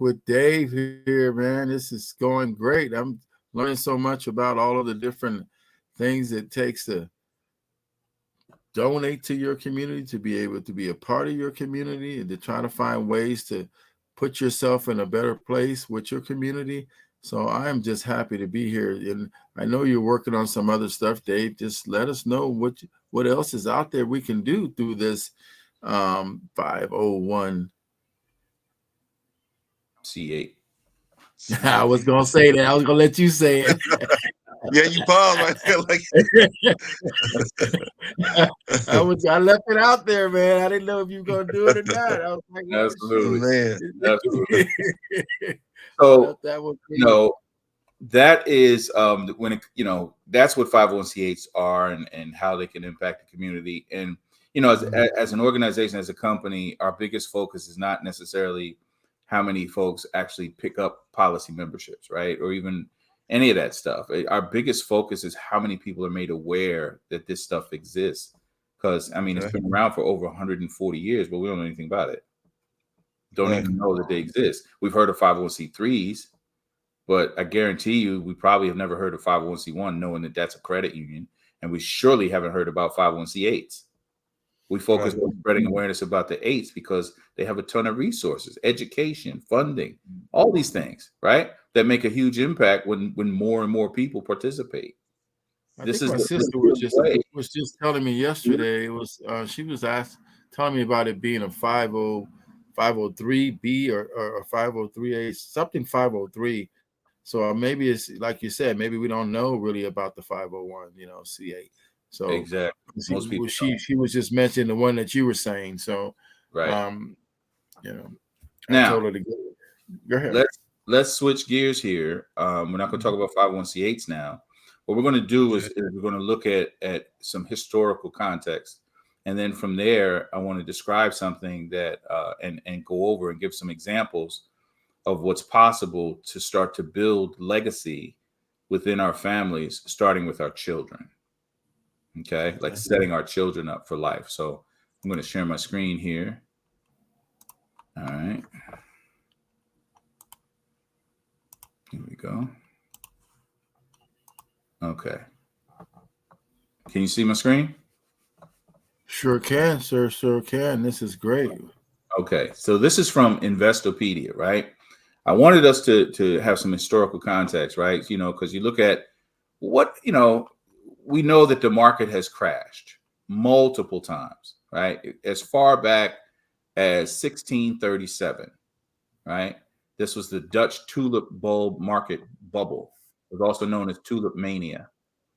with Dave here, man. This is going great. I'm learning so much about all of the different things it takes to donate to your community, to be able to be a part of your community, and to try to find ways to put yourself in a better place with your community. So I am just happy to be here. And I know you're working on some other stuff, Dave. Just let us know what else is out there we can do through this 501 C8. I was gonna say that. I was gonna let you say it. Yeah, you paused right there. Like I left it out there, man. I didn't know if you were gonna do it or not. I was like, oh, Absolutely, man. absolutely. So that is when it, that's what 501c8s are and how they can impact the community. And as an organization, as a company, our biggest focus is not necessarily how many folks actually pick up policy memberships, right? Or even any of that stuff. Our biggest focus is how many people are made aware that this stuff exists. Because, it's been around for over 140 years, but we don't know anything about it. Don't even know that they exist. We've heard of 501c3s, but I guarantee you, we probably have never heard of 501c1, knowing that that's a credit union. And we surely haven't heard about 501c8s. We focus on spreading awareness about the 8s because they have a ton of resources, education, funding, all these things, right? That make a huge impact when more and more people participate. My sister was just telling me yesterday. It was she was telling me about it being a 503B or 503A, something 503. So maybe it's like you said, maybe we don't know really about the 501, C8. So exactly. Most people she was just mentioning the one that you were saying. So right. I told her to go ahead. Let's switch gears here. We're not going to talk about 501c8s now. What we're going to do is we're going to look at some historical context. And then from there, I want to describe something that and go over and give some examples of what's possible to start to build legacy within our families, starting with our children. Okay, like setting our children up for life. So I'm going to share my screen here. All right. Here we go. Okay. Can you see my screen? Sure can, sir. Sure can. This is great. Okay. So this is from Investopedia, right? I wanted us to have some historical context, right? Because you look at what, we know that the market has crashed multiple times, right? As far back as 1637, right? This was the Dutch tulip bulb market bubble. It was also known as tulip mania.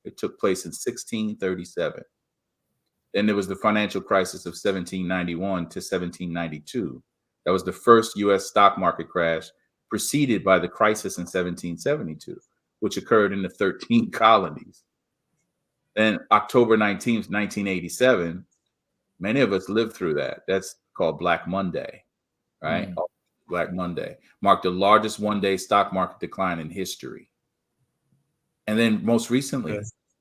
It took place in 1637. Then there was the financial crisis of 1791 to 1792. That was the first U.S. stock market crash, preceded by the crisis in 1772, which occurred in the 13 colonies. Then October 19th, 1987, many of us lived through that. That's called Black Monday, right? Black Monday marked the largest one-day stock market decline in history. And then most recently,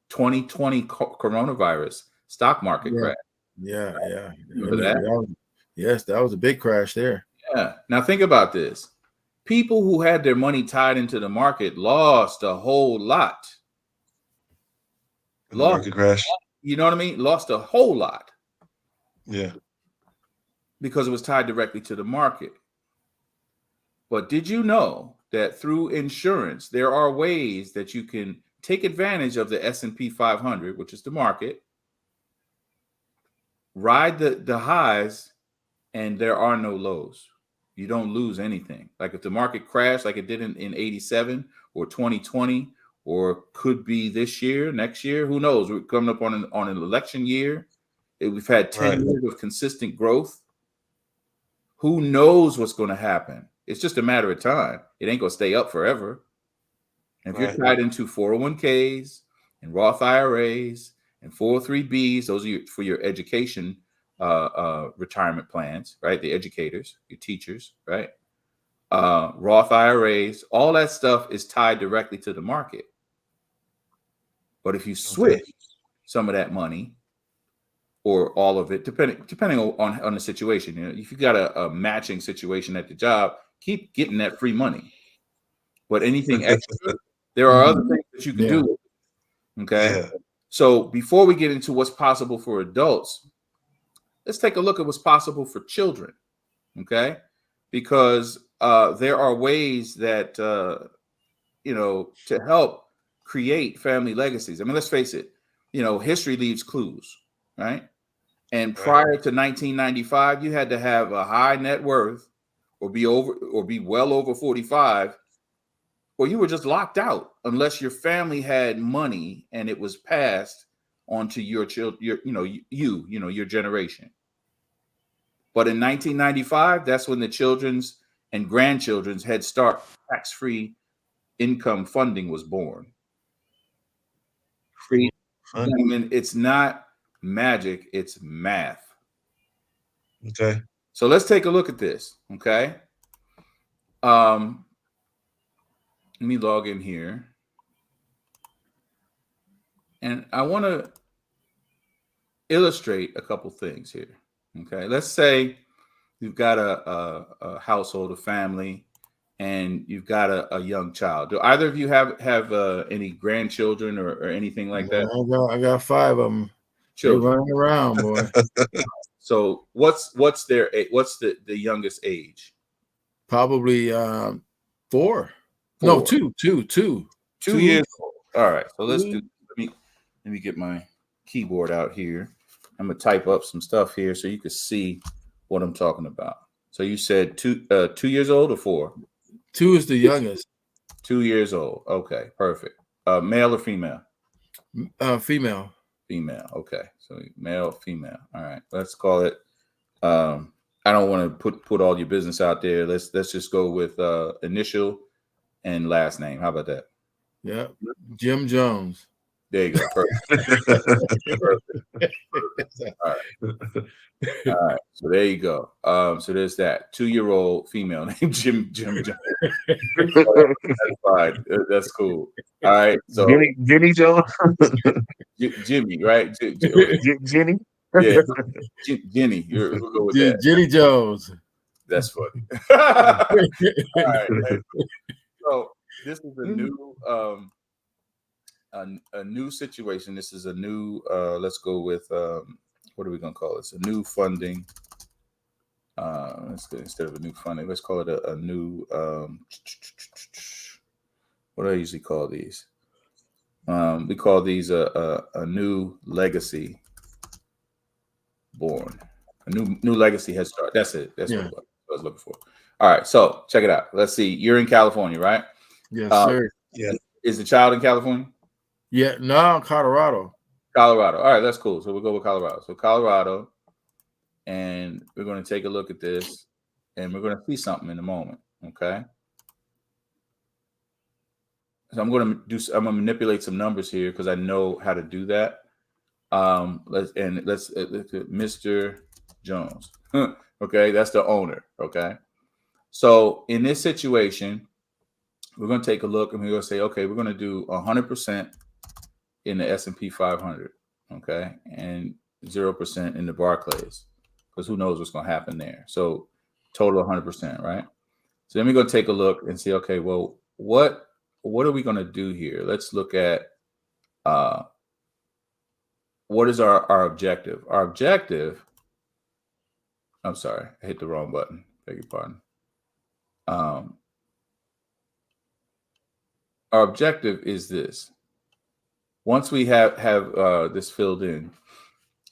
2020 coronavirus stock market crash. Yeah. Remember that? Yes, that was a big crash there. Yeah. Now think about this. People who had their money tied into the market lost a whole lot. Market crash. You know what I mean? Lost a whole lot. Yeah. Because it was tied directly to the market. But did you know that through insurance, there are ways that you can take advantage of the S&P 500, which is the market, ride the highs, and there are no lows. You don't lose anything. Like if the market crashed like it did in 87 or 2020, or could be this year, next year, who knows? We're coming up on an election year. We've had 10 years of consistent growth. Who knows what's going to happen? It's just a matter of time. It ain't going to stay up forever. And if you're tied into 401ks and Roth IRAs and 403bs, those are for your education retirement plans, right? The educators, your teachers, right? Roth IRAs, all that stuff is tied directly to the market. But if you switch some of that money or all of it, depending on the situation, if you got a matching situation at the job, keep getting that free money. But anything extra, there are other things that you can do. Okay. Yeah. So before we get into what's possible for adults, let's take a look at what's possible for children. Okay. Because there are ways that, to help create family legacies. I mean, let's face it, history leaves clues, right? And prior to 1995, you had to have a high net worth or be well over 45, or you were just locked out unless your family had money and it was passed on to your children, your generation. But in 1995, that's when the children's and grandchildren's Head Start tax-free income funding was born. Free. I mean, it's not magic, it's math. Okay. So let's take a look at this. Okay. Let me log in here. And I want to illustrate a couple things here. Okay. Let's say you've got a household, a family, and you've got a young child. Do either of you have any grandchildren or anything like that? I got 5 of them. They're running around, boy. So what's the youngest age? Probably 4. No, 2 years old. All right. So let's do. Let me get my keyboard out here. I'm gonna type up some stuff here so you can see what I'm talking about. So you said 2 years old or 4? 2 is the youngest. 2 years old. Okay, perfect. Male or female? Female. Female. Okay. So male, female. All right. Let's call it. I don't want to put all your business out there. Let's just go with initial and last name. How about that? Yeah. Jim Jones. There you go. Perfect. Perfect. All right. So there you go. So there's that 2-year-old female named Jim Jones. That's fine. That's cool. All right. So Jenny Jones. Jimmy, right? Jenny. Yeah, Jenny. We'll go with that. Jenny Jones. That's funny. All right. So this is a new situation. This is a new. Let's go with what are we gonna call this? A new funding. Let's go, instead of a new funding, let's call it a new. What do I usually call these? We call these a new legacy born. A new legacy Head Start. That's it. That's what I was looking for. All right. So check it out. Let's see. You're in California, right? Yes, sir. Yeah. Is the child in California? Yeah. No, Colorado. Colorado. All right. That's cool. So we'll go with Colorado. So Colorado. And we're going to take a look at this. And we're going to see something in a moment. Okay. So I'm going to manipulate some numbers here because I know how to do that. Let's Mr. Jones. Okay, that's the owner. Okay. So in this situation, we're going to take a look and we're going to say, okay, we're going to do 100% in the S&P 500. Okay. And 0% in the Barclays, because who knows what's going to happen there. So total 100%, right? So then we're going to take a look and see, okay, well, what are we going to do here? Let's look at what is our objective? Our objective, I'm sorry, I hit the wrong button. Beg your pardon. Our objective is this. Once we have this filled in,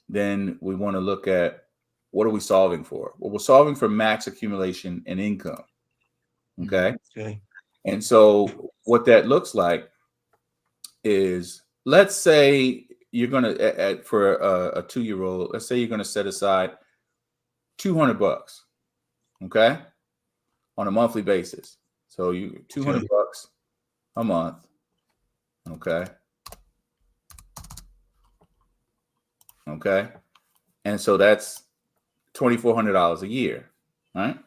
then we want to look at what are we solving for? Well, we're solving for max accumulation and income. Okay. Okay. And so what that looks like is, let's say you're going to, for a 2-year-old, let's say you're going to set aside $200, okay, on a monthly basis. So you $200 a month, okay, and so that's $2,400 a year, right?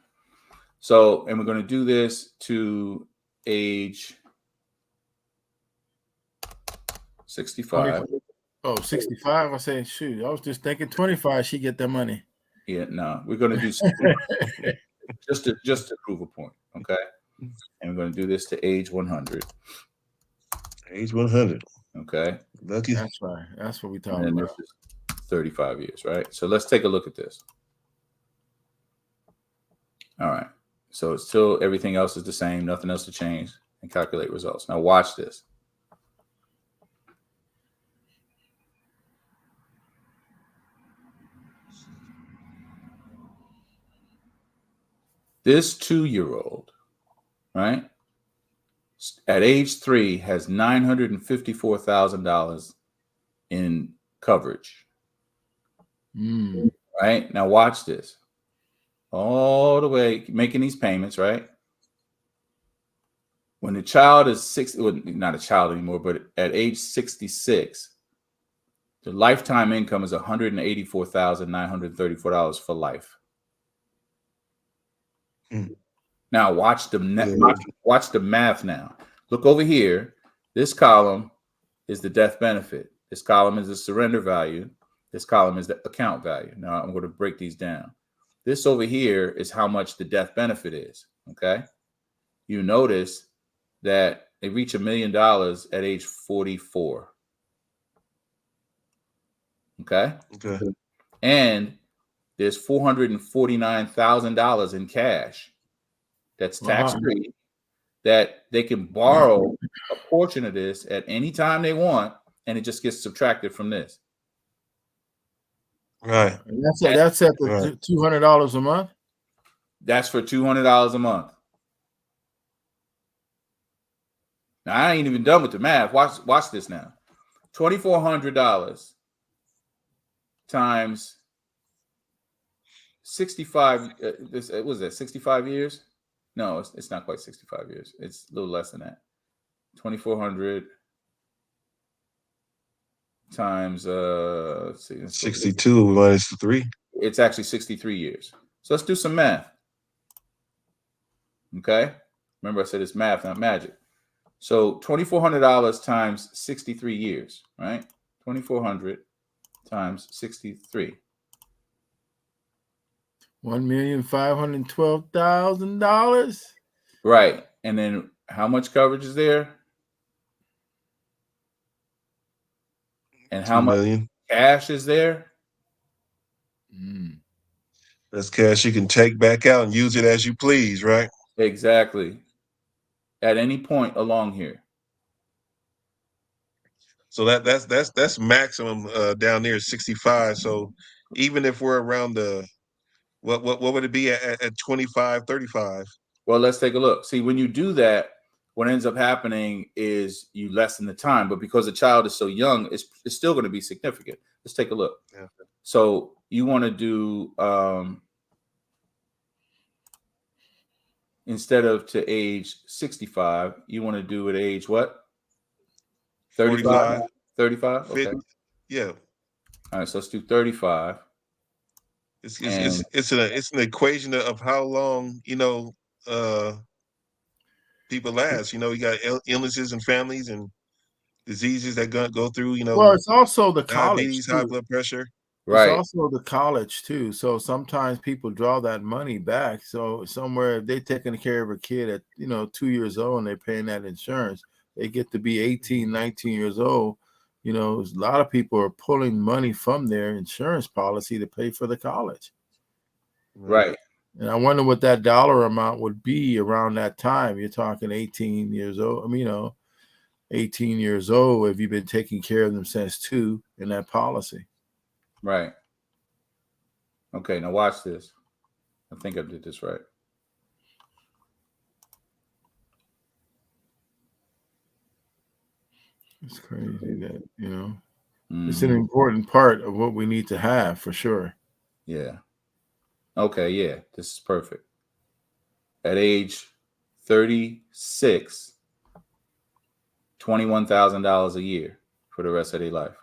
So, and we're going to do this to age 65. Oh, 65. I say, shoot, I was just thinking 25. She get that money. Yeah, no, we're going to do just to prove a point, okay? And we're going to do this to age 100. Age 100. Okay. Lucky. That's right. That's what we talking And about. this is 35 years, right? So let's take a look at this. All right. So it's still everything else is the same, nothing else to change, and calculate results. Now watch this. This 2-year-old, right, at age 3 has $954,000 in coverage. Right? Now watch this. All the way making these payments, right? When the child is 60, well, not a child anymore, but at age 66, the lifetime income is $184,934 for life. Now watch the math now. Look over here. This column is the death benefit. This column is the surrender value. This column is the account value. Now I'm going to break these down. This over here is how much the death benefit is. Okay. You notice that they reach $1 million at age 44. Okay. And there's $449,000 in cash that's tax-free that they can borrow a portion of this at any time they want, and it just gets subtracted from this. Right. And that's at the $200 a month. That's for $200 a month. Now I ain't even done with the math. Watch this now. $2,400 times 65. What was that? 65 years? No, it's not quite 65 years. It's a little less than that. 2,400 times let's see, 62 minus 3. It's actually 63 years. So let's do some math. Okay. Remember I said it's math, not magic. So $2,400 times 63 years, right? 2,400 times 63. $1,512,000. Right. And then how much coverage is there? And how much cash is there? That's cash you can take back out and use it as you please, right? Exactly. At any point along here. So that's maximum down there 65. So even if we're around the what would it be at 25, 35? Well, let's take a look. See, when you do that, what ends up happening is you lessen the time, but because the child is so young, it's still going to be significant. Let's take a look. Yeah. So you want to do instead of to age 65, you want to do at age what? 35? 35? Okay. Yeah. All right, so let's do 35. It's an equation of how long, people last. You got illnesses and families and diseases that go through, Well, it's also the diabetes, college, high blood pressure. Right. It's also the college too. So sometimes people draw that money back. So somewhere if they're taking care of a kid at 2 years old and they're paying that insurance, they get to be 18, 19 years old. A lot of people are pulling money from their insurance policy to pay for the college. Right. And I wonder what that dollar amount would be around that time. You're talking 18 years old. 18 years old if you've been taking care of them since 2 in that policy. Right. Okay, now watch this. I think I did this right. It's crazy that, it's an important part of what we need to have for sure. Yeah. Okay, yeah, this is perfect. At age 36, $21,000 a year for the rest of their life.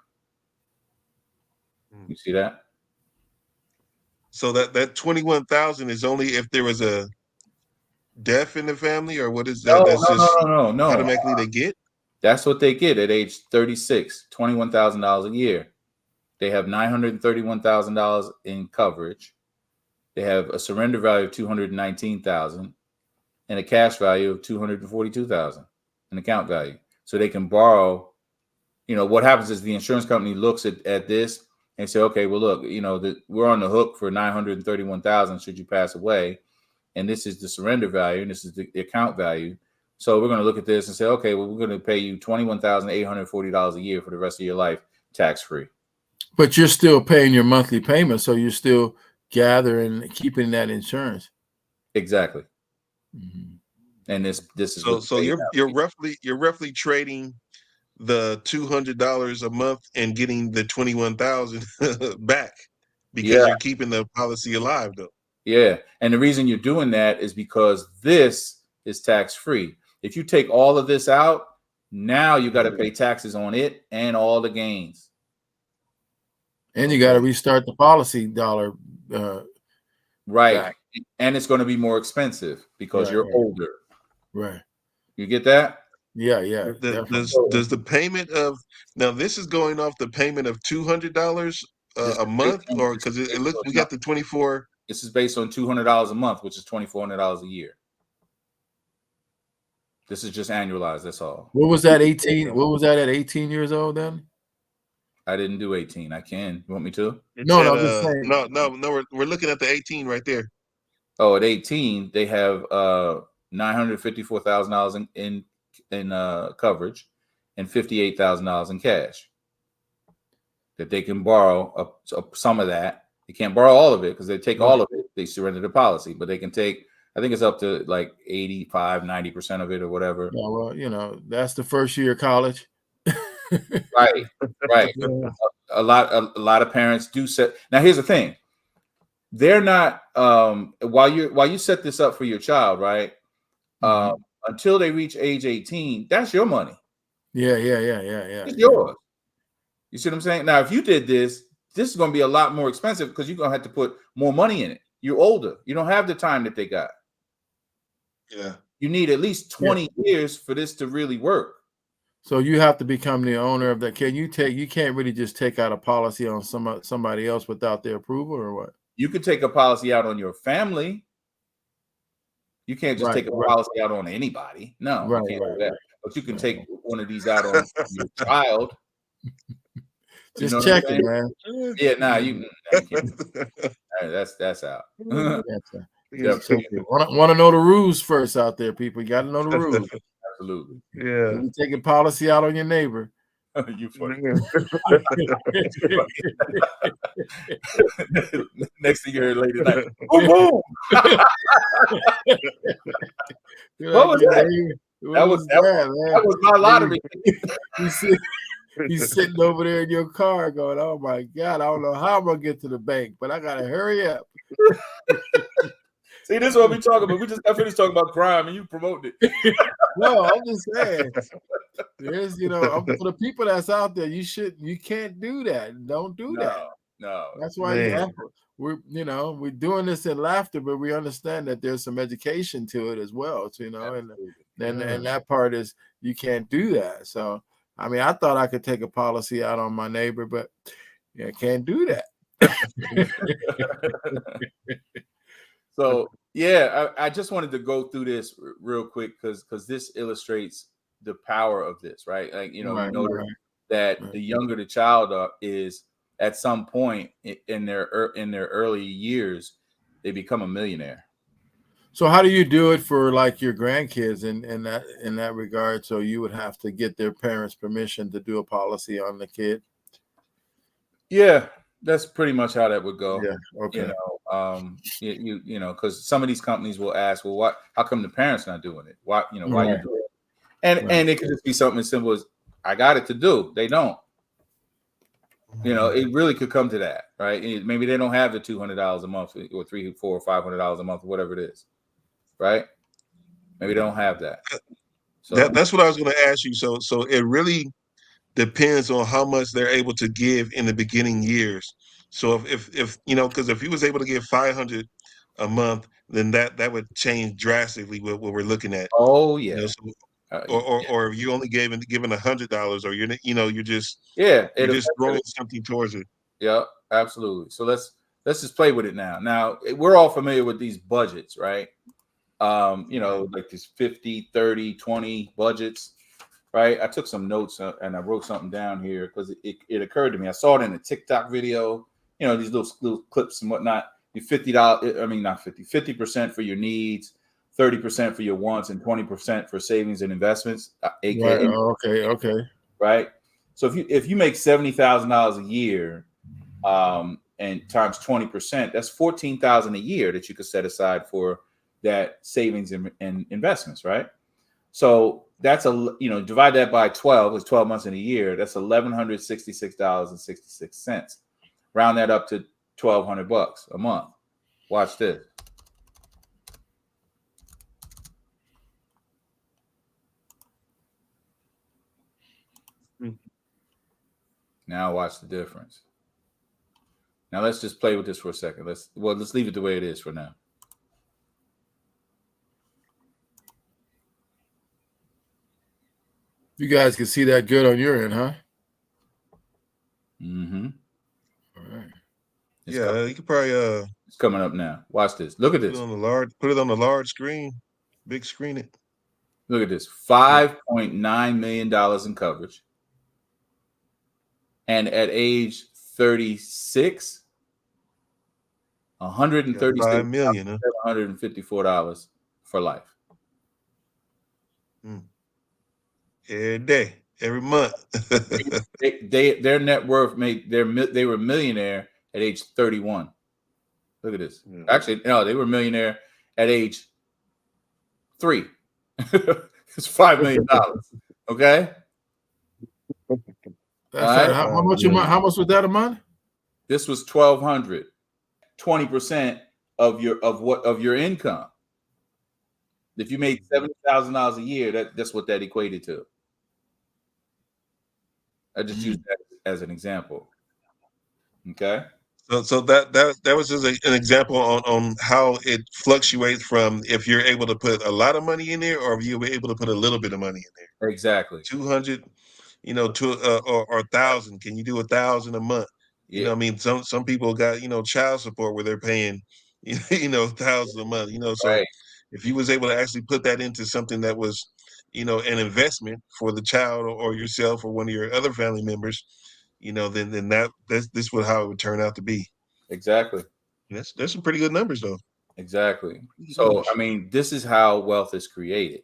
You see that? So that 21,000 is only if there was a death in the family, or what is that? No, That's just no. automatically they get. That's what they get at age 36, $21,000 a year. They have $931,000 in coverage, They have a surrender value of 219,000 and a cash value of 242,000, an account value. So they can borrow. You know, what happens is the insurance company looks at this and say, okay, well, look, you know, we're on the hook for 931,000 should you pass away, and this is the surrender value, and this is the account value. So we're going to look at this and say, okay, well, we're going to pay you $21,840 a year for the rest of your life, tax free. But you're still paying your monthly payment, so you're still gathering, keeping that insurance. Exactly. Mm-hmm. And this is so you're roughly trading the $200 a month and getting the 21,000 back because you're keeping the policy alive, though. Yeah, and the reason you're doing that is because this is tax free. If you take all of this out, now you got to pay taxes on it and all the gains. And you got to restart the policy dollar. Right. Back. And it's going to be more expensive because you're older. Right. You get that? Yeah. Does the payment of, now this is going off the payment of $200 a month, or because it looks, we got the 24. This is based on $200 a month, which is $2,400 a year. This is just annualized. That's all. What was that? 18? What was that at 18 years old then? I didn't do 18. I can. You want me to? No, we're looking at the 18 right there. Oh, at 18, they have $954,000 in coverage and $58,000 in cash that they can borrow some of that. They can't borrow all of it because they take all of it. They surrender the policy, but they can take, I think it's up to like 85, 90% of it or whatever. Yeah, well, you know, that's the first year of college. Right. Yeah. A lot of parents do set. Now, here's the thing. They're not, while you set this up for your child, right? Until they reach age 18, that's your money. Yeah. It's yours. You see what I'm saying? Now, if you did this is going to be a lot more expensive because you're going to have to put more money in it. You're older. You don't have the time that they got. Yeah. You need at least 20 years for this to really work. So you have to become the owner of that. You can't really just take out a policy on somebody else without their approval, or what? You could take a policy out on your family. You can't just take a policy out on anybody. No, you can't do that. But you can take one of these out on your child. Just check it, man. Yeah, you can't. That's out. Want to know the rules first out there, people. You got to know the rules. Absolutely. Yeah. You're taking policy out on your neighbor. You funny. Next thing you heard late at night. Boom, boom. What was that? That was my lottery. He's sitting over there in your car going, oh my God, I don't know how I'm gonna get to the bank, but I gotta hurry up. See, this is what we talking about. We just got finished talking about crime and you promoted it. No, I'm just saying. There's, for the people that's out there, you can't do that. Don't do that. No. That's why we're doing this in laughter, but we understand that there's some education to it as well. And that part is you can't do that. So I mean, I thought I could take a policy out on my neighbor, but I can't do that. So yeah, I just wanted to go through this real quick because this illustrates the power of this, right? Like we know that the younger the child is, at some point in their early years, they become a millionaire. So how do you do it for like your grandkids in that regard? So you would have to get their parents' permission to do a policy on the kid? Yeah, that's pretty much how that would go. Yeah. Okay. Because some of these companies will ask, well, how come the parents not doing it? Why you doing it? And it could just be something as simple as, I got it to do. They don't. It really could come to that, right? Maybe they don't have the $200 a month or $300, $400, or $500 a month, whatever it is. Right? Maybe they don't have that. So that's what I was going to ask you. So it really depends on how much they're able to give in the beginning years. So if because if he was able to give $500 a month, then that would change drastically what we're looking at. Oh yeah. Or if you only given $100, or you're just throwing something towards it. Yeah, absolutely. So let's let's just play with it now. Now, we're all familiar with these budgets, right? You know, like these 50, 30, 20 budgets, right? I took some notes and I wrote something down here because it occurred to me. I saw it in a TikTok video, you know, these little clips and whatnot. You $50, I mean, not 50% for your needs, 30% for your wants, and 20% for savings and investments, aka Right. Okay. right. So if you make $70,000 a year, and times 20%, that's 14,000 a year that you could set aside for that savings and investments, right? So that's divide that by 12, it's 12 months in a year. That's $1,166.66. Round that up to $1,200 a month. Watch this. Now watch the difference. Now let's just play with this for a second. Let's leave it the way it is for now. You guys can see that good on your end, huh? Mm-hmm. All right. You could probably it's coming up now. Watch this. Look at this. Put it on the large screen, big screen it. Look at this. $5.9 million in coverage. And at age 36, $136,754 for life. Every day, every month. Their net worth they were millionaire at age 31. Look at this. Yeah. Actually, no, they were millionaire at age 3. It's $5 million. Okay. That's right. How much was that a month? This was $1,200. 20% of your income. If you made $70,000 a year, that's what that equated to. I just used that as an example. Okay. So that was just an example on how it fluctuates from if you're able to put a lot of money in there or if you're able to put a little bit of money in there. Exactly. 200, or 1,000. Can you do 1,000 a month? Yeah. You know, I mean, some people got child support where they're paying, 1,000 a month. So right. If you was able to actually put that into something that was, an investment for the child or yourself or one of your other family members, then this was how it would turn out to be. Exactly. That's some pretty good numbers though. Exactly. So I mean, this is how wealth is created.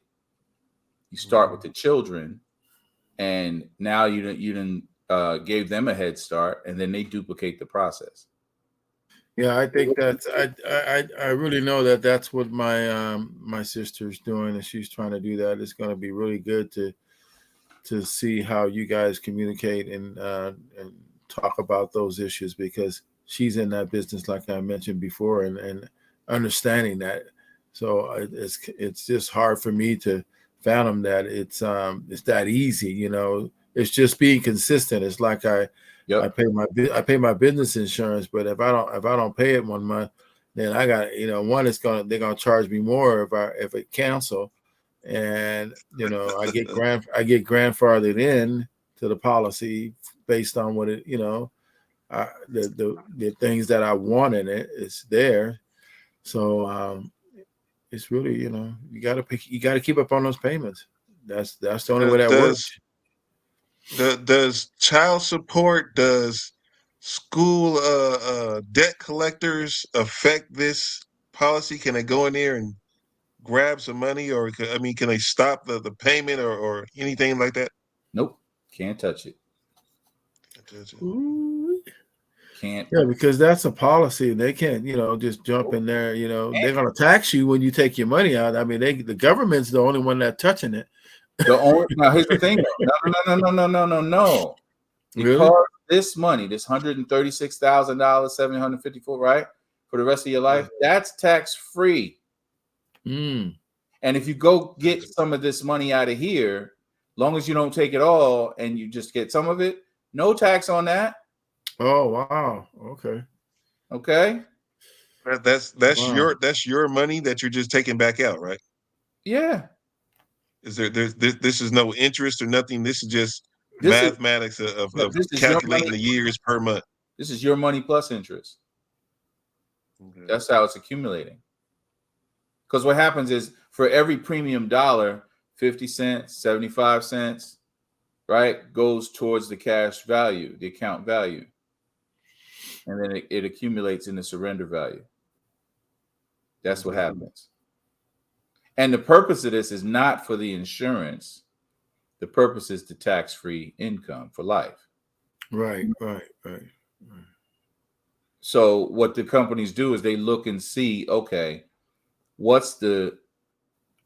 You start with the children, and now you gave them a head start, and then they duplicate the process. Yeah, I think that's I really know that's what my sister's doing, and she's trying to do that. It's going to be really good to see how you guys communicate and talk about those issues, because she's in that business, like I mentioned before, and understanding that. So it's just hard for me to fathom that it's that easy. It's just being consistent. It's like I pay my business insurance, but if I don't pay it one month, then I got they're gonna charge me more if I cancel, and I get grandfathered in to the policy based on what it the things that I want in it. It's there, so it's really you got to keep up on those payments. That's the only way that works. Does child support, does school debt collectors affect this policy? Can they go in there and grab some money, or can they stop the payment or anything like that? Nope, can't touch it. Can't. Yeah, because that's a policy, and they can't just jump in there. They're going to tax you when you take your money out. I mean, the government's the only one that's touching it. Now here's the thing. No. Because really? This money, this $136,000, $754, right, for the rest of your life, that's tax free. And if you go get some of this money out of here, long as you don't take it all and you just get some of it, no tax on that. Oh wow. Okay. That's your money that you're just taking back out, right? Yeah. This is no interest or nothing. This is just mathematics of calculating the years per month. This is your money plus interest. Okay. That's how it's accumulating. Because what happens is for every premium dollar, 50 cents, 75 cents, right, goes towards the cash value, the account value. And then it accumulates in the surrender value. That's what happens. And the purpose of this is not for the insurance. The purpose is the tax-free income for life. Right. So what the companies do is they look and see, okay, what's the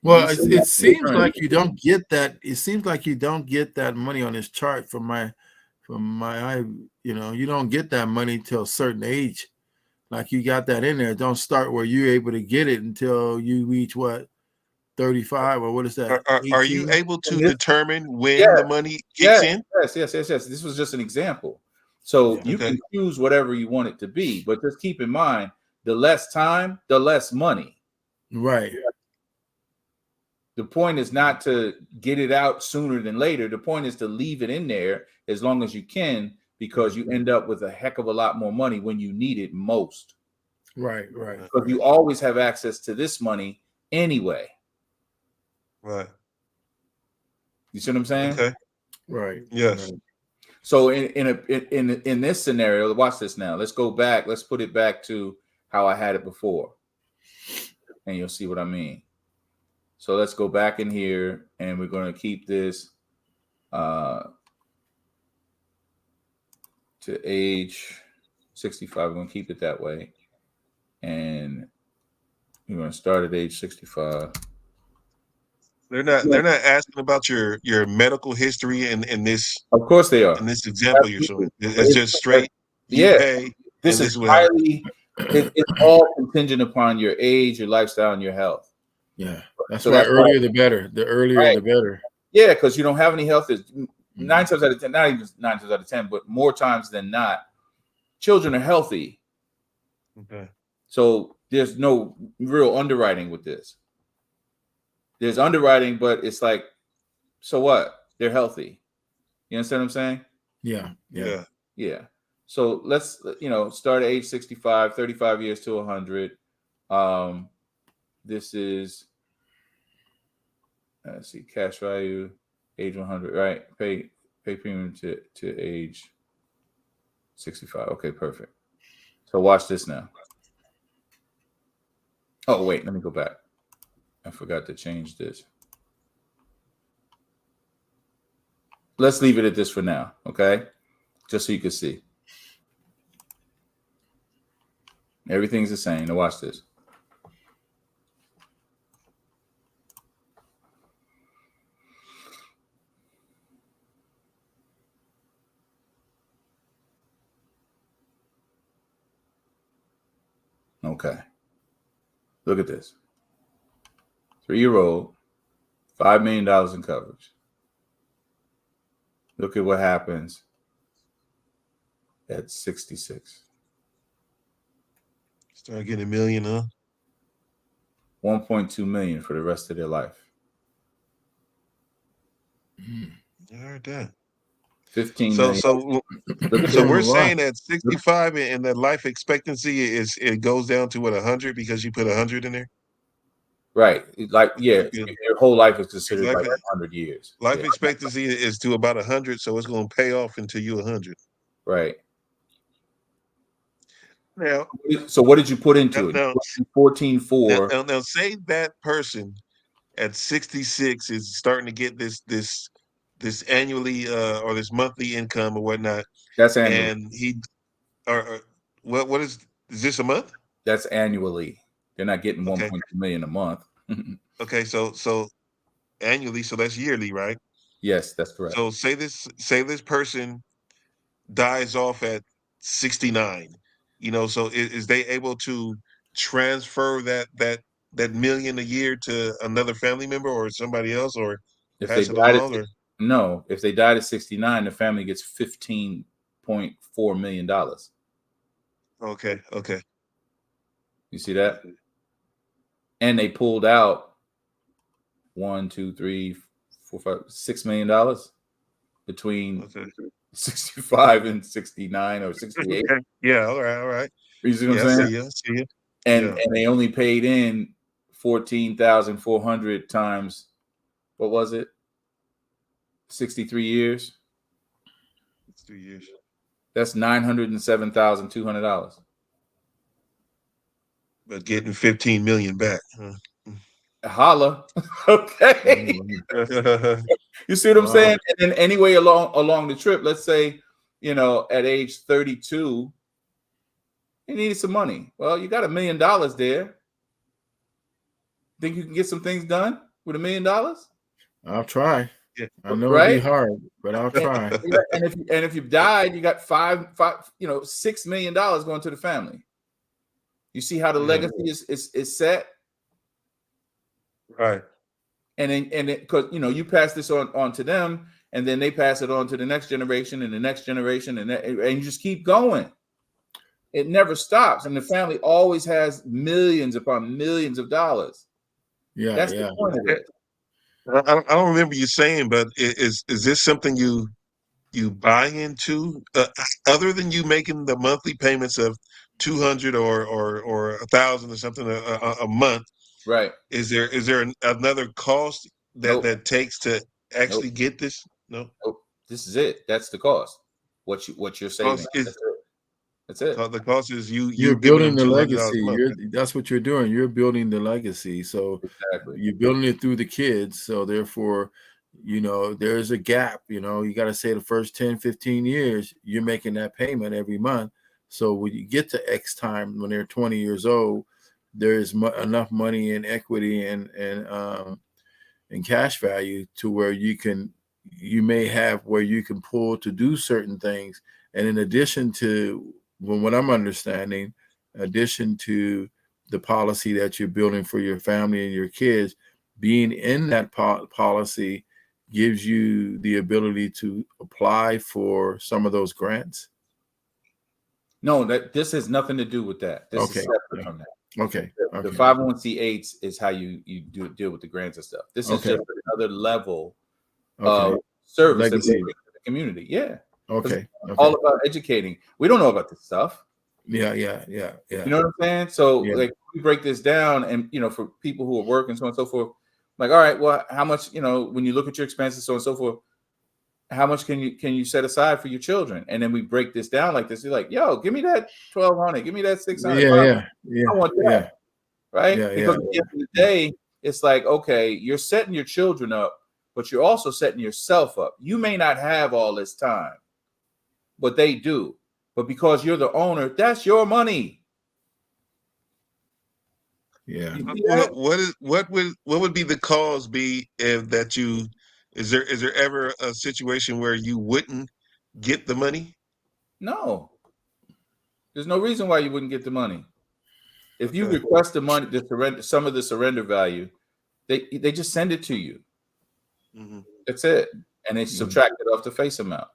Well, it seems like you don't get that. It seems like you don't get that money on this chart from my you don't get that money till a certain age. Like you got that in there. Don't start where you're able to get it until you reach what, 35 or what is that? Are you able to determine when Yeah. the money kicks in? Yes. This was just an example. So you can choose whatever you want it to be, but just keep in mind, the less time, the less money. Right. The point is not to get it out sooner than later. The point is to leave it in there as long as you can, because you end up with a heck of a lot more money when you need it most. Right. Because you always have access to this money anyway. Right. You see what I'm saying? Okay. Right. Yes. Right. So in this scenario, watch this now. Let's go back. Let's put it back to how I had it before, and you'll see what I mean. So let's go back in here, and we're going to keep this to age 65. We're going to keep it that way, and we're going to start at age 65. They're not asking about your medical history in this. Of course they are. In this example you're showing, it's just straight. You pay. This and is what highly. It's all contingent upon your age, your lifestyle, and your health. Yeah, that's why earlier the better. The earlier the better. Yeah, because you don't have any health. 9 times out of 10, not even 9 times out of 10, but more times than not, children are healthy. Okay. So there's no real underwriting with this. There's underwriting, but it's like, so what? They're healthy. You understand what I'm saying? Yeah. So let's, start at age 65, 35 years to 100. This is, let's see, cash value, age 100, right? Pay premium to age 65. Okay, perfect. So watch this now. Oh, wait, let me go back. I forgot to change this. Let's leave it at this for now, okay? Just so you can see. Everything's the same. Now watch this. Okay. Look at this. 3-year-old, $5 million in coverage. Look at what happens at 66. Start getting $1 million, huh? 1.2 million for the rest of their life. I heard that. 15 So million. so we're saying that 65 and that life expectancy it goes down to what, 100 because you put 100 in there? Right. Like, yeah, your whole life is considered like 100 years. Life expectancy is to about 100, so it's going to pay off until you're 100. Right. Now, so what did you put into it? 14.4. Now, say that person at 66 is starting to get this annually or this monthly income or whatnot. That's annually. And he what is this a month? That's annually. They're not getting 1.2 million a month. Okay, so annually, so that's yearly, right? Yes, that's correct. So say this person dies off at 69. So is they able to transfer that million a year to another family member or somebody else, or if pass they it died along? No, if they died at 69, the family gets $15.4 million. Okay. You see that? And they pulled out $1, $2, $3, $4, $5, $6 million between 65 and 69 or 68. Yeah, all right. You see what I'm saying? I see you. and they only paid in 14,400 times, what was it? 63 years. 2 years. That's $907,200. But getting 15 million back. Huh? Holla. Okay. You see what I'm saying? And then anyway, along the trip, let's say, at age 32, you needed some money. Well, you got $1 million there. Think you can get some things done with $1 million? I'll try. Yeah. I know Right? it'll be hard, but I'll try. And if you've died, you got $6 million going to the family. You see how the legacy is set? Right. And then because you pass this on to them, and then they pass it on to the next generation and the next generation, and you just keep going. It never stops, and the family always has millions upon millions of dollars. Yeah, That's the point of it. I don't remember you saying, but is this something you buy into, other than you making the monthly payments of 200 or 1,000 or something a month? Right. Is there another cost that takes to actually get this? No. Nope. This is it. That's the cost. What you're saving. That's it. The cost is you're giving building them the $200 a legacy. month. That's what you're doing. You're building the legacy. So Exactly. you're building it through the kids. So therefore, there's a gap. You got to say the first 10, 15 years, you're making that payment every month. So when you get to X time, when they're 20 years old, there's enough money in equity and cash value to where you may have where you can pull to do certain things. And in addition to what I'm understanding, addition to the policy that you're building for your family and your kids, being in that policy gives you the ability to apply for some of those grants. No, this has nothing to do with that. This is separate from that. Okay. The 501c8s is how you deal with the grants and stuff. This is just another level of service that we bring to the community. Yeah. Okay. All about educating. We don't know about this stuff. Yeah. You know what I'm saying? So like we break this down, and for people who are working, so on and so forth, like, all right, well, how much, when you look at your expenses, so on and so forth, how much can you set aside for your children? And then we break this down like this. You're like, yo, give me that 1,200, give me that 600. Yeah. I want that. Right? Yeah, because at the end of the day, it's like, okay, you're setting your children up, but you're also setting yourself up. You may not have all this time, but they do. But because you're the owner, that's your money. Yeah. What would be the cause be if that you is there ever a situation where you wouldn't get the money? No. There's no reason why you wouldn't get the money. If you request the money, some of the surrender value, they just send it to you. Mm-hmm. That's it. And they subtract it off the face amount.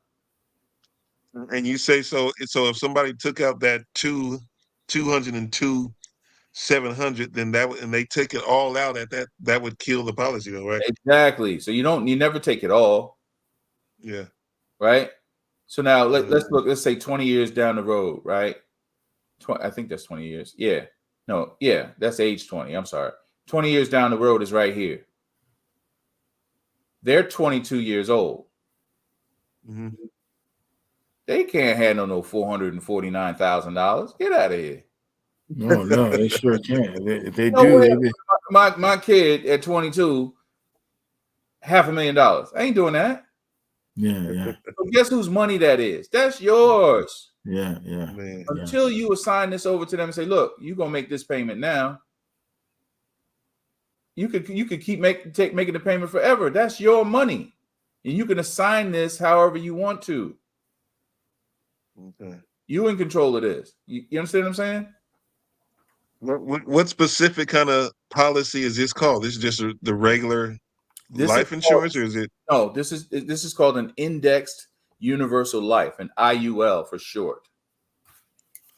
And you say so if somebody took out that 202 700, then and they take it all out at that would kill the policy, though, right? Exactly. So you never take it all. Yeah. Right. So now let's look. Let's say 20 years down the road, right? I think that's 20 years. Yeah. No. Yeah. That's age 20. I'm sorry. 20 years down the road is right here. They're 22 years old. Mm-hmm. They can't handle no $449,000. Get out of here. No, they sure can't. If they No do, way. My kid at 22, $500,000. I ain't doing that. Yeah. So guess whose money that is? That's yours. Yeah. Man. Until you assign this over to them and say, look, you're gonna make this payment now. You could keep making the payment forever. That's your money. And you can assign this however you want to. Okay. You in control of this. You understand what I'm saying? What specific kind of policy is this called? This is just the regular life insurance, or is it? No, this is called an indexed universal life, an IUL for short.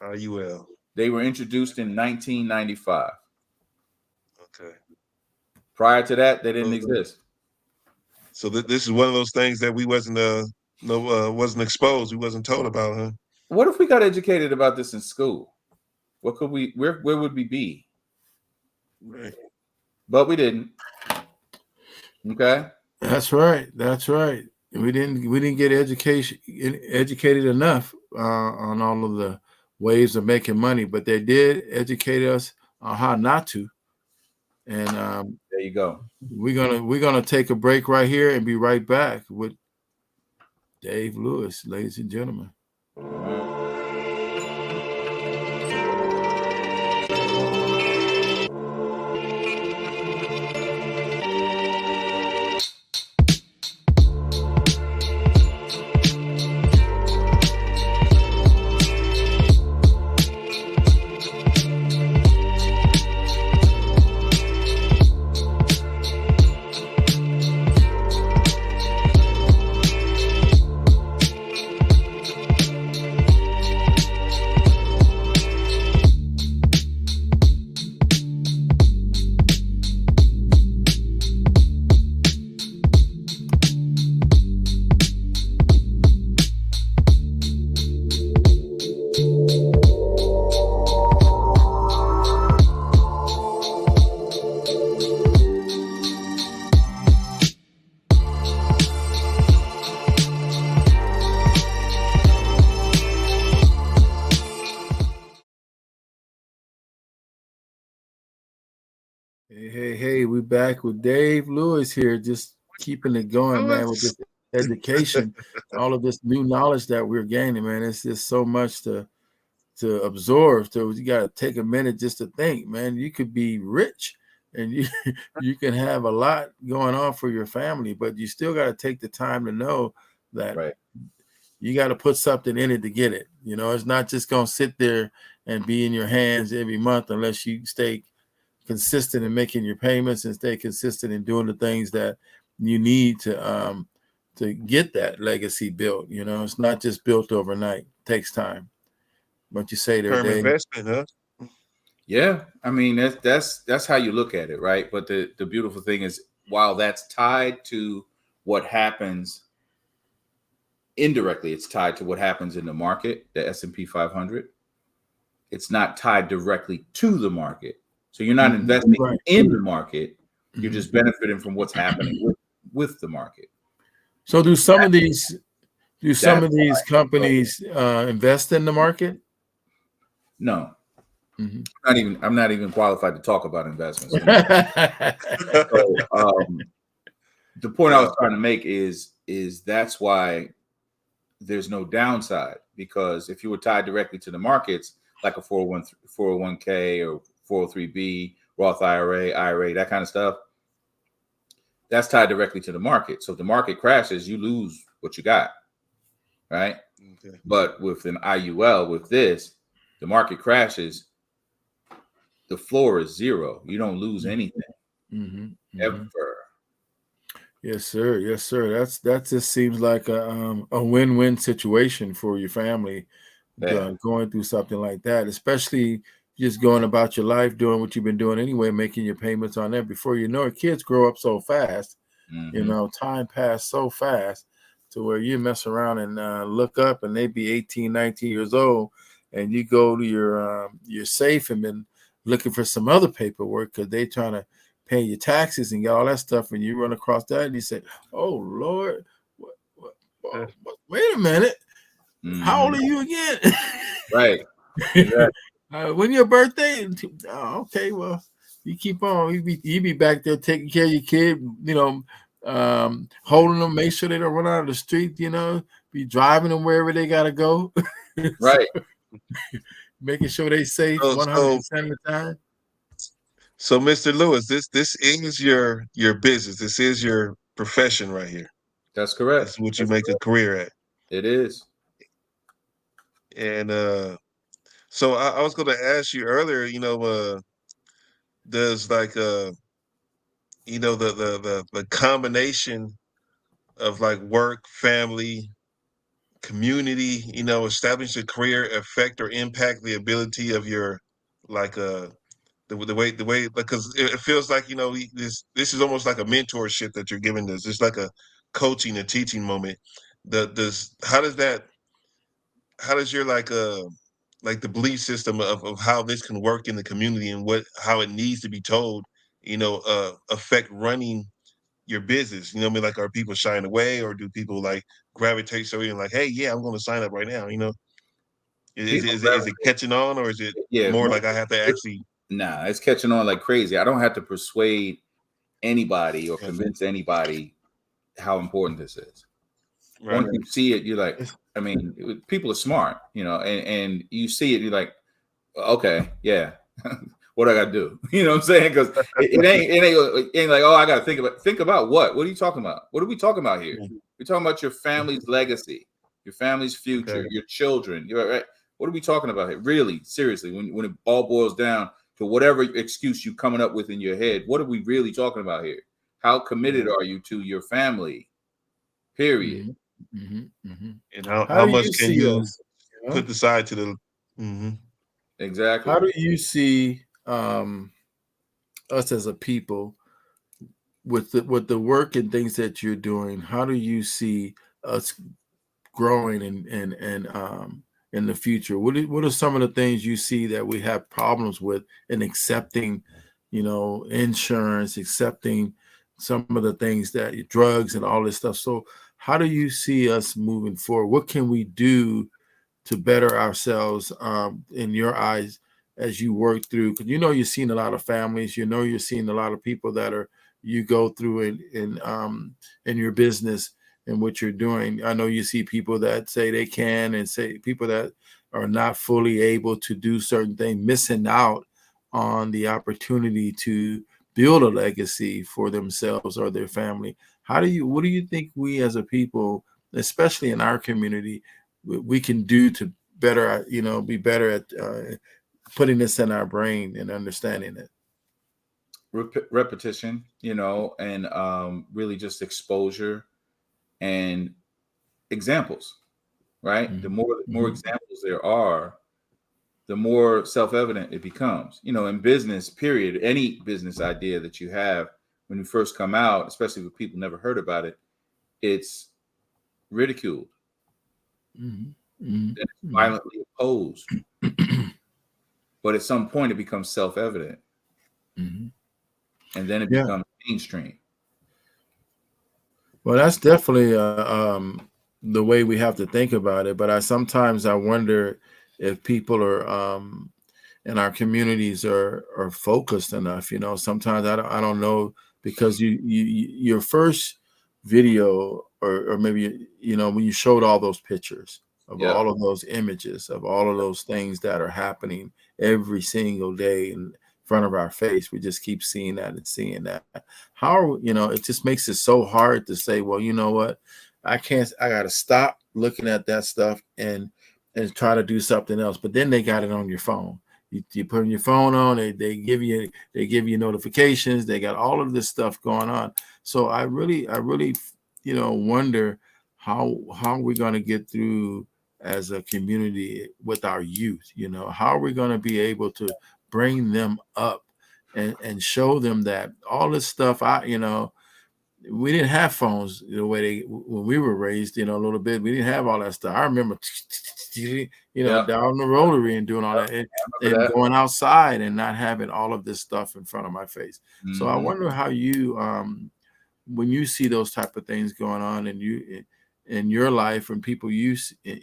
IUL. They were introduced in 1995. Okay. Prior to that, they didn't exist. So this is one of those things that we wasn't exposed, we wasn't told about, huh? What if we got educated about this in school? What could we? Where would we be? Right. But we didn't. Okay. That's right. That's right. We didn't get educated enough on all of the ways of making money, but they did educate us on how not to. And There you go. we're gonna take a break right here and be right back with Dave Lewis, ladies and gentlemen. All right. Hey, we back with Dave Lewis here, just keeping it going, man, with this education, all of this new knowledge that we're gaining, man. It's just so much to absorb. So you got to take a minute just to think, man. You could be rich and you you can have a lot going on for your family, but you still got to take the time to know that Right. you got to put something in it to get it. You know, it's not just going to sit there and be in your hands every month unless you stay consistent in making your payments and stay consistent in doing the things that you need to get that legacy built. You know, it's not just built overnight. It takes time. What you say there, Term Dave? investment, huh? Yeah. I mean, that's how you look at it, right? But the beautiful thing is, while that's tied to what happens indirectly, it's tied to what happens in the market, the S&P 500. It's not tied directly to the market. So you're not investing Right. in the market. You're Mhm. just benefiting from what's happening with the market. So do some of these That's why. companies invest in the market? No, Mhm. I'm not even qualified to talk about investments. So the point I was trying to make is that's why there's no downside, because if you were tied directly to the markets, like a 401k or 403b, Roth IRA, that kind of stuff, that's tied directly to the market. So if the market crashes, you lose what you got, right? Okay. But with an IUL, with this, the market crashes, the floor is zero. You don't lose anything ever. Yes, sir. Yes, sir. That just seems like a win-win situation for your family, Yeah. going through something like that, especially just going about your life, doing what you've been doing anyway, making your payments on that. Before you know it, kids grow up so fast. You know, time passed so fast to where you mess around and look up and they be 18, 19 years old, and you go to your safe and been looking for some other paperwork because they trying to pay your taxes and get all that stuff, and you run across that and you say, "Oh Lord, wait a minute, how old are you again?" Right. Exactly. When your birthday? Oh, okay, well, you keep on. You be back there taking care of your kid, you know, holding them, make sure they don't run out of the street, you know, be driving them wherever they gotta go. Right. Making sure they safe So, 100% of the time. so Mr. Lewis, this is your business. This is your profession right here. That's This correct. is what you That's make a correct. career at. It is. And so I was going to ask you earlier. Does like the combination of like work, family, community, establish a career affect or impact the ability of your like the way because it feels like this is almost like a mentorship that you're giving us. It's like a coaching, a teaching moment. The does how does that how does your like like the belief system of how this can work in the community and how it needs to be told, affect running your business. You know what I mean? Like, are people shying away, or do people like gravitate so you're like, hey, yeah, I'm going to sign up right now? People Is it catching on, or is it yeah, more like I have to actually? nah, it's catching on like crazy. I don't have to persuade anybody or Yeah, convince anybody how important this is. right. Once you see it, you're like, It's- I mean, people are smart, and you see it, you're like, okay, yeah, what I got to do? You know what I'm saying? Because it ain't like, oh, I got to think about what? What are you talking about? What are we talking about here? We're talking about your family's legacy, your family's future, Okay. your children. You're right. What are we talking about here? Really, seriously, when it all boils down to whatever excuse you coming up with in your head, what are we really talking about here? How committed Right. are you to your family? Period. mhm, mhm, mhm. And How how do much you can see you us? You know? put aside to the? Hmm. Exactly. How do you see us as a people with the work and things that you're doing? How do you see us growing and in the future? What are some of the things you see that we have problems with in accepting, insurance, accepting some of the things that drugs and all this stuff? So how do you see us moving forward? What can we do to better ourselves in your eyes as you work through? Because you're seeing a lot of families, you're seeing a lot of people that are you go through in your business and what you're doing. I know you see people that say they can, and say people that are not fully able to do certain things, missing out on the opportunity to build a legacy for themselves or their family. What do you think we as a people, especially in our community, we can do to better, be better at putting this in our brain and understanding it? Repetition, and really just exposure and examples, right? The Mhm, more mhm, examples there are, the more self-evident it becomes. In business, period, any business idea that you have when you first come out, especially with people never heard about it, it's ridiculed, mhm, mhm, then it's mhm. violently opposed. But at some point, it becomes self-evident, Mhm. and then it Yeah. becomes mainstream. Well, that's definitely the way we have to think about it. But I wonder if people are in our communities are focused enough. Sometimes I don't know, because your first video, or maybe when you showed all those pictures of Yeah. all of those images of all of those things that are happening every single day in front of our face, we just keep seeing that and seeing that. It just makes it so hard to say, well, you know what, I got to stop looking at that stuff and try to do something else. But then they got it on your phone. You put your phone on, they give you notifications. They got all of this stuff going on. So I really wonder how we're going to get through as a community with our youth. How are we going to be able to bring them up and show them that all this stuff, we didn't have phones the way when we were raised, a little bit. We didn't have all that stuff. I remember, Yeah. down the rotary and doing all Yeah. that, and, I remember and that. going outside and not having all of this stuff in front of my face. So I Hmm. wonder how you, when you see those type of things going on in your life and people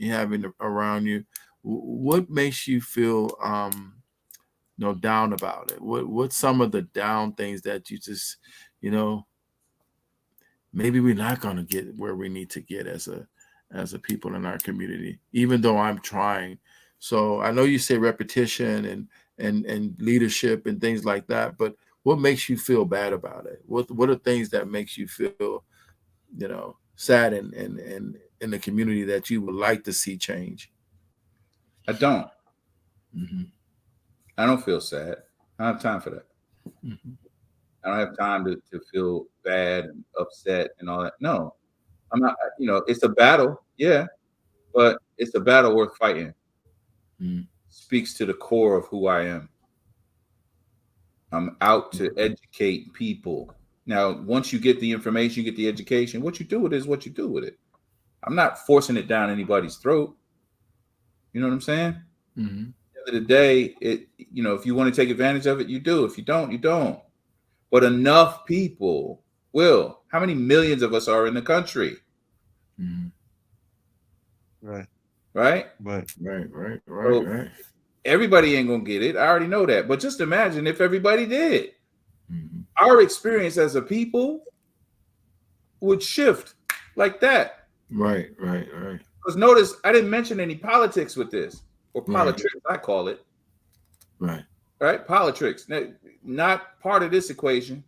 having around you, what makes you feel down about it? What's some of the down things that you just, you know, maybe we're not going to get where we need to get as a people in our community, even though I'm trying. So I know you say repetition and leadership and things like that, but what makes you feel bad about it? What are things that makes you feel, sad and in the community that you would like to see change? I don't. Hmm. I don't feel sad. I don't have time for that. Hmm. I don't have time to feel bad and upset and all that. No, I'm not. It's a battle, yeah, but it's a battle worth fighting. Hmm. Speaks to the core of who I am. I'm out to educate people. Now, once you get the information, you get the education, what you do with it is what you do with it. I'm not forcing it down anybody's throat. You know what I'm saying? Mm-hmm. At the end of the day, if you want to take advantage of it, you do. If you don't, you don't. But enough people will. How many millions of us are in the country? Mm-hmm. Right. Right? Right. Right, right, right, So right. everybody ain't gonna get it. I already know that. But just imagine if everybody did. Mm-hmm. Our experience as a people would shift like that. Right, right, right, Because notice I didn't mention any politics with this, or right, politics, I call it. right. Right? Politics. Not part of this equation.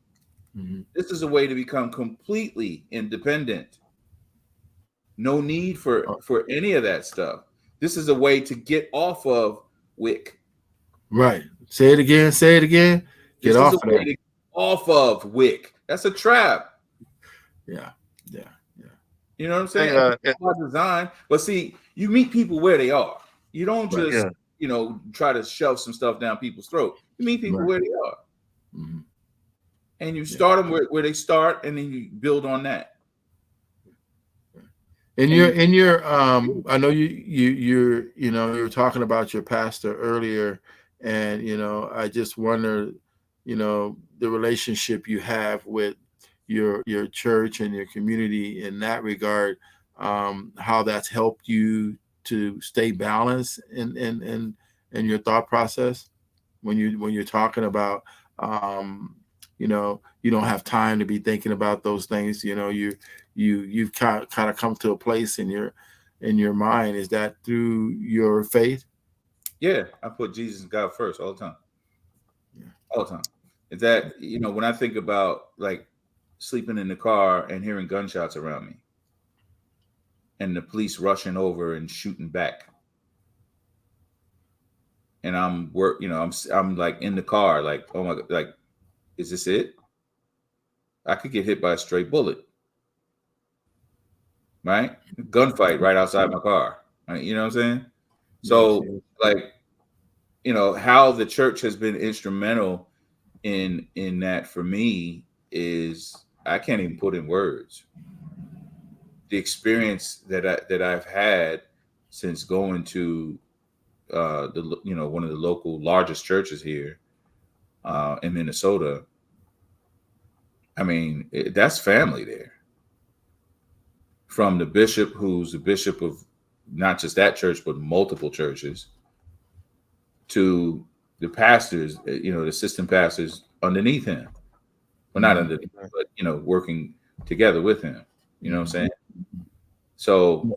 Mm-hmm. This is a way to become completely independent. No need for any of that stuff. This is a way to get off of WIC. Right. Say it again. Say it again. Get This is off a of way that. to get off of WIC. That's a trap. Yeah, yeah, yeah. You know what I'm Hey, saying? By design. But see, you meet people where they are. You don't Right, just, yeah. try to shove some stuff down people's throat. You meet people right. where they are. Mm-hmm. And you Yeah. start them where they start, and then you build on that. And And you're I know you were talking about your pastor earlier, and I just wonder, the relationship you have with your church and your community in that regard, how that's helped you to stay balanced in your thought process when you're talking about, you don't have time to be thinking about those things. You've kind of come to a place in your mind. Is that through your faith? yeah, I put Jesus and God first all the time. Yeah. All the time. Is that, when I think about like sleeping in the car and hearing gunshots around me and the police rushing over and shooting back, and I'm like in the car, like, oh my God, like, is this it? I could get hit by a stray bullet, right? Gunfight right outside my car. Right? You know what I'm saying? Yes, So, yes. like, how the church has been instrumental in that for me is I can't even put in words. The experience that I've had since going to one of the local largest churches here in Minnesota. I mean, that's family there. From the bishop, who's the bishop of not just that church but multiple churches, to the pastors, the assistant pastors underneath him. Well, not Mhm. underneath, but working together with him. You know what I'm Mhm. saying? So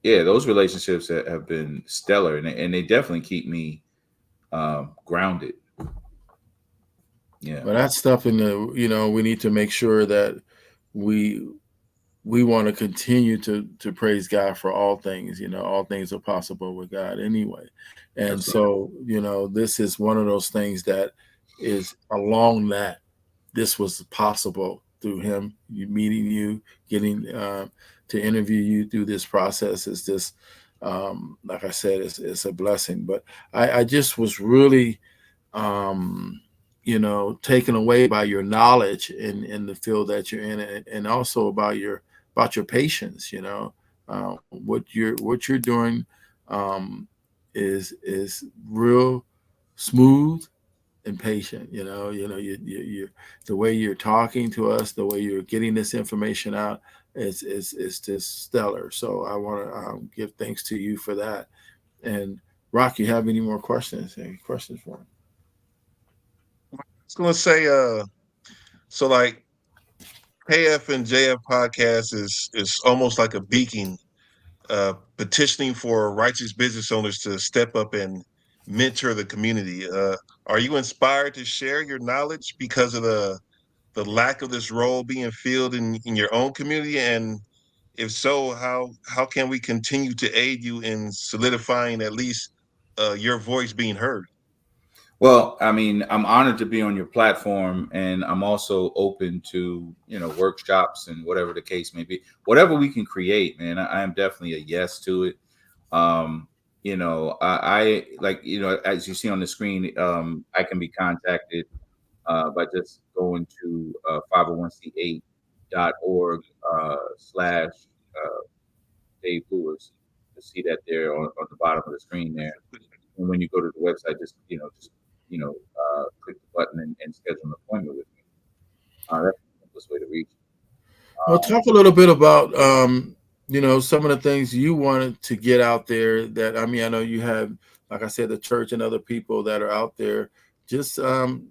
yeah, those relationships have been stellar, and they definitely keep me grounded. Yeah, Well, that's stuff we need to make sure that we we want to continue to praise God for all things. All things are possible with God anyway. And that's right. so, this is one of those things that is along that this was possible through him, meeting you, getting to interview you through this process is just, like I said, it's a blessing. But I just was really, taken away by your knowledge in the field that you're in, and also about your patience. What you're doing is real smooth and patient. You the way you're talking to us, the way you're getting this information out, is just stellar. So I want to give thanks to you for that. And Rock, you have any more questions? Any questions for him? I was gonna say, so like KF&JF podcast is almost like a beacon, petitioning for righteous business owners to step up and mentor the community. Are you inspired to share your knowledge because of the lack of this role being filled in your own community? And if so, how can we continue to aid you in solidifying at least your voice being heard? Well, I mean, I'm honored to be on your platform, and I'm also open to workshops and whatever the case may be. Whatever we can create, man, I am definitely a yes to it. Um, I like as you see on the screen, I can be contacted by just going to 501c8.org slash Dave Lewis. You see that there on the bottom of the screen there. And when you go to the website, just click the button and schedule an appointment with me. That's the simplest way to reach. Well, talk a little bit about some of the things you wanted to get out there. That I mean, I know you have, like I said, the church and other people that are out there. Just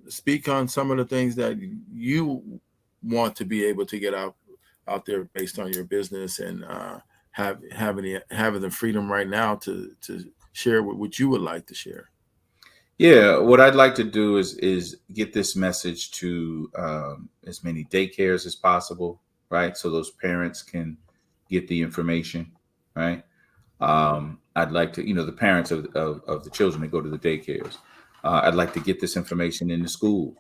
speak on some of the things that you want to be able to get out there based on your business, and having the freedom right now to share what you would like to share. Yeah, what I'd like to do is get this message to as many daycares as possible, right? So those parents can get the information, right? I'd like to, the parents of the children that go to the daycares. I'd like to get this information in the schools,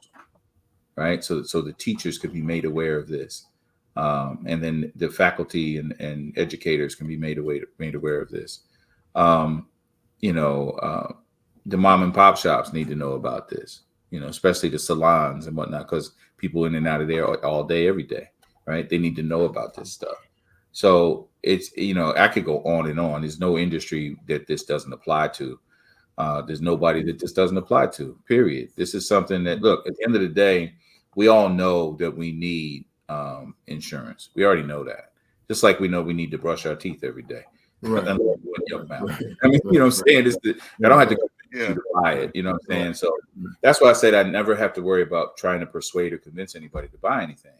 right? So the teachers could be made aware of this, and then the faculty and educators can be made aware of this. Um, you know, the mom and pop shops need to know about this, especially the salons and whatnot, because people in and out of there all day, every day, right? They need to know about this stuff. So it's, I could go on and on. There's no industry that this doesn't apply to. There's nobody that this doesn't apply to, period. This is something that, look, at the end of the day, we all know that we need insurance. We already know that. Just like we know we need to brush our teeth every day. Right. I mean, you know what I'm saying? I don't have to convince you to buy it. You know what I'm saying? So that's why I said I never have to worry about trying to persuade or convince anybody to buy anything.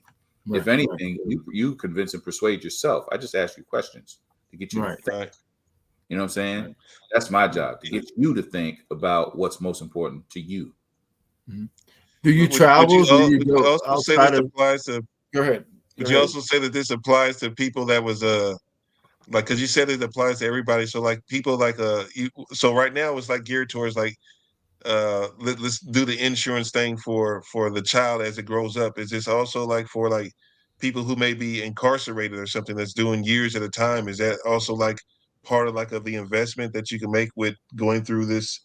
Right. If anything, you convince and persuade yourself. I just ask you questions to get you to think. Right. You know what I'm saying? Right. That's my job, to get you to think about what's most important to you. Mm-hmm. Do you travel? Would you also say this applies to? Go ahead. Would you also say that this applies to people that was like, because you said it applies to everybody, so like people like so right now it's like geared towards like let's do the insurance thing for the child as it grows up. Is this also like for like people who may be incarcerated or something that's doing years at a time? Is that also like part of like of the investment that you can make with going through this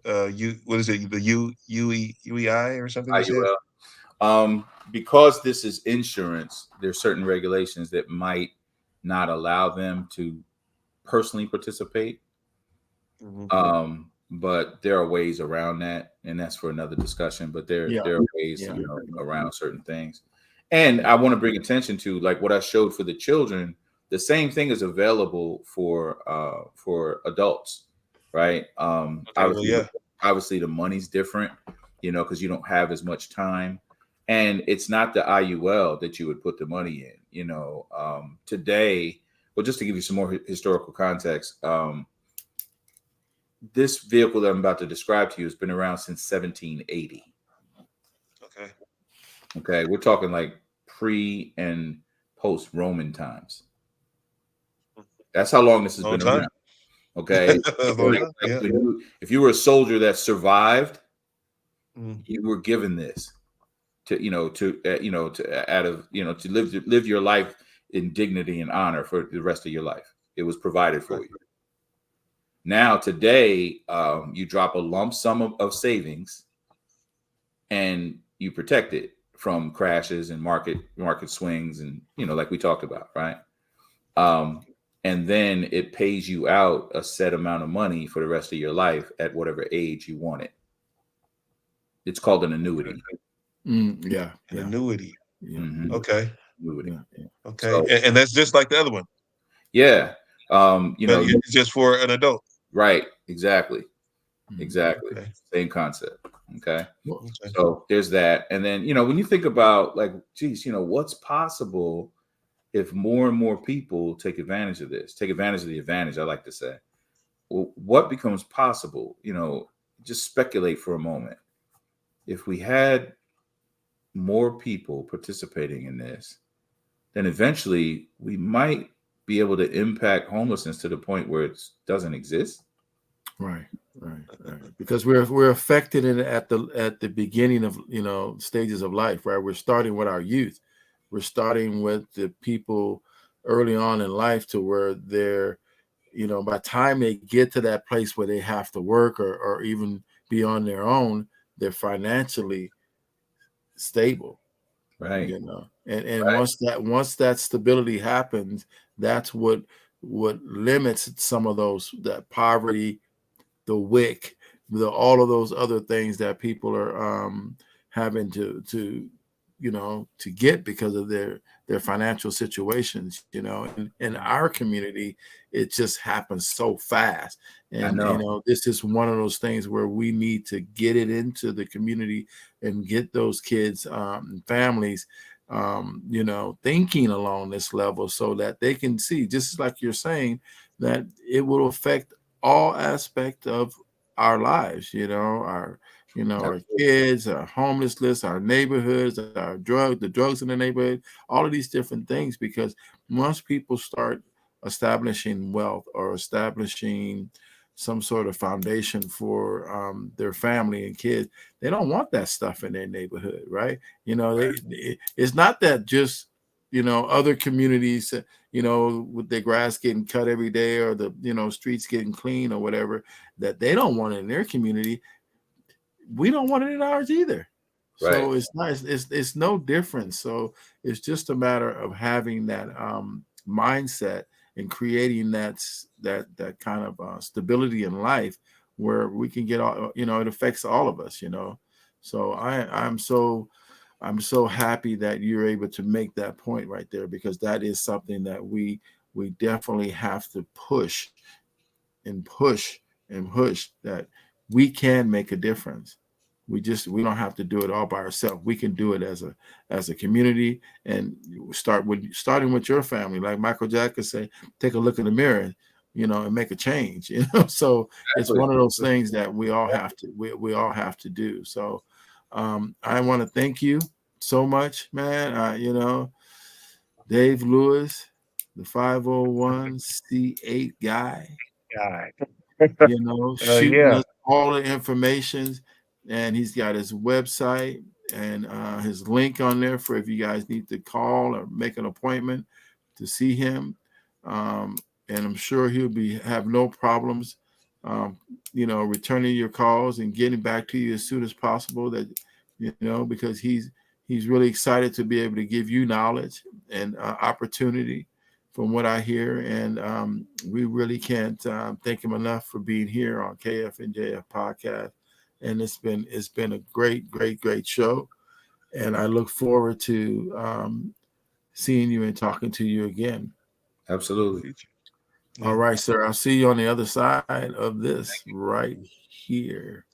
what is it, the UEI or something? IUL. Because this is insurance, there's certain regulations that might not allow them to personally participate. Mm-hmm. But there are ways around that, and that's for another discussion. But there are ways around certain things. And I want to bring attention to, like what I showed for the children, the same thing is available for adults, right? Obviously the money's different, because you don't have as much time. And it's not the IUL that you would put the money in, today. Well, just to give you some more historical context, this vehicle that I'm about to describe to you has been around since 1780. Okay. We're talking like pre and post Roman times. That's how long this has been around. Okay. If you were a soldier that survived, you were given this to live your life in dignity and honor for the rest of your life. It was provided for you. Now, today, you drop a lump sum of savings and you protect it from crashes and market swings and, like we talked about, right? And then it pays you out a set amount of money for the rest of your life at whatever age you want it. It's called an annuity. An annuity. Yeah. Mm-hmm. Okay. Annuity. Okay. So, and that's just like the other one. Yeah. But it's just for an adult. Right. Exactly. Okay. Same concept. Okay. So there's that. And then, when you think about like, geez, what's possible if more and more people take advantage of this, take advantage of the advantage, I like to say. Well, what becomes possible? Just speculate for a moment. If we had more people participating in this, then eventually we might be able to impact homelessness to the point where it doesn't exist. Right. Because we're affected at the beginning of stages of life, right? We're starting with our youth. We're starting with the people early on in life to where they're, by the time they get to that place where they have to work or even be on their own, they're financially stable. Right. And right. once that stability happens, that's what limits some of that poverty, the WIC, all of those other things that people are having to to get because of their financial situations. In our community, it just happens so fast. I And know. this is one of those things where we need to get it into the community and get those kids and families thinking along this level, so that they can see, just like you're saying, that it will affect all aspects of our lives, our Absolutely. kids, our homeless list, our neighborhoods, the drugs in the neighborhood, all of these different things. Because once people start establishing wealth or establishing some sort of foundation for their family and kids, they don't want that stuff in their neighborhood, right? It's not that just other communities, with their grass getting cut every day, or the streets getting clean or whatever, that they don't want it in their community. We don't want it in ours either. Right. So it's nice. It's no different. So it's just a matter of having that mindset and creating that kind of stability in life, where we can get all, it affects all of us. So I'm so happy that you're able to make that point right there, because that is something that we definitely have to push and push and push, that we can make a difference. We don't have to do it all by ourselves. We can do it as a community, and starting with your family. Like Michael Jackson say, take a look in the mirror, and make a change. So it's Exactly. one of those things that we all have to we all have to do. So I want to thank you so much, man. Dave Lewis, the 501c8 guy, God. shooting Yeah. us all the information. And he's got his website and his link on there for if you guys need to call or make an appointment to see him. And I'm sure he'll have no problems, returning your calls and getting back to you as soon as possible. That because he's really excited to be able to give you knowledge and opportunity, from what I hear. And we really can't thank him enough for being here on KF&JF podcast. And it's been a great, great, great show. And I look forward to seeing you and talking to you again. Absolutely. All Yeah. right, sir. I'll see you on the other side of this right here.